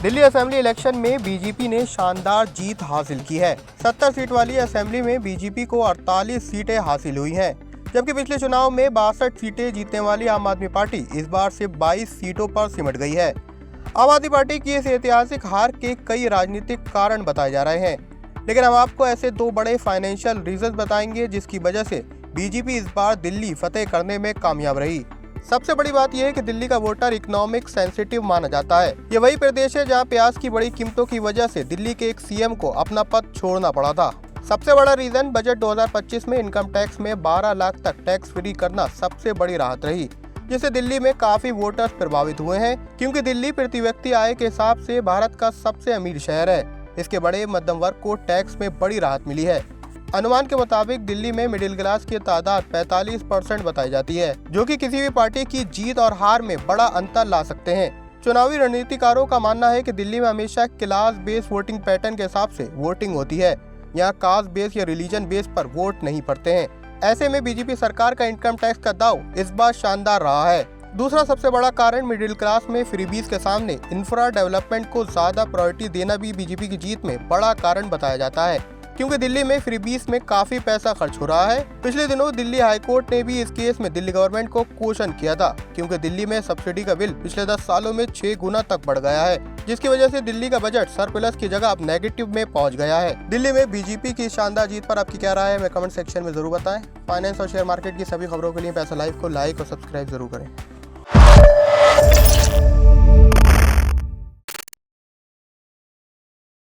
Delhi assembly election में BJP ने शानदार जीत हासिल की है। 70 सीट वाली असेंबली में बीजेपी को 48 सीटें हासिल हुई हैं, जबकि पिछले चुनाव में 62 सीटें जीतने वाली आम आदमी पार्टी इस बार सिर्फ 22 सीटों पर सिमट गई है। आम आदमी पार्टी की इस ऐतिहासिक हार के कई राजनीतिक कारण बताए जा रहे हैं, लेकिन हम आपको ऐसे दो बड़े फाइनेंशियल रीजन बताएंगे जिसकी वजह से बीजेपी इस बार दिल्ली फतेह करने में कामयाब रही। सबसे बड़ी बात यह है कि दिल्ली का वोटर इकोनॉमिक सेंसिटिव माना जाता है। ये वही प्रदेश है जहां प्याज की बड़ी कीमतों की वजह से दिल्ली के एक सीएम को अपना पद छोड़ना पड़ा था। सबसे बड़ा रीजन बजट 2025 में इनकम टैक्स में 12 लाख तक टैक्स फ्री करना सबसे बड़ी राहत रही, जिससे दिल्ली में काफी वोटर्स प्रभावित हुए हैं, क्योंकि दिल्ली प्रति व्यक्ति आय के हिसाब से भारत का सबसे अमीर शहर है। इसके बड़े मध्यम वर्ग को टैक्स में बड़ी राहत मिली है। अनुमान के मुताबिक दिल्ली में मिडिल क्लास की तादाद 45% बताई जाती है, जो कि किसी भी पार्टी की जीत और हार में बड़ा अंतर ला सकते हैं। चुनावी रणनीतिकारों का मानना है कि दिल्ली में हमेशा क्लास बेस्ड वोटिंग पैटर्न के हिसाब से वोटिंग होती है। यहाँ कास्ट बेस या रिलीजन बेस पर वोट नहीं पड़ते हैं। ऐसे में बीजेपी सरकार का इनकम टैक्स का दाव इस बार शानदार रहा है। दूसरा सबसे बड़ा कारण मिडिल क्लास में फ्रीबीज के सामने इंफ्रा डेवलपमेंट को ज्यादा प्रायोरिटी देना भी बीजेपी की जीत में बड़ा कारण बताया जाता है, क्योंकि दिल्ली में फ्रीबीज में काफी पैसा खर्च हो रहा है। पिछले दिनों दिल्ली हाईकोर्ट ने भी इस केस में दिल्ली गवर्नमेंट को क्वेश्चन किया था, क्योंकि दिल्ली में सब्सिडी का बिल पिछले 10 सालों में 6 गुना तक बढ़ गया है, जिसकी वजह से दिल्ली का बजट सरप्लस की जगह अब नेगेटिव में पहुंच गया है। दिल्ली में बीजेपी की शानदार जीत पर आपकी क्या राय है, मैं कमेंट सेक्शन में जरूर बताएं। फाइनेंस और शेयर मार्केट की सभी खबरों के लिए पैसा लाइव को लाइक और सब्सक्राइब जरूर करें।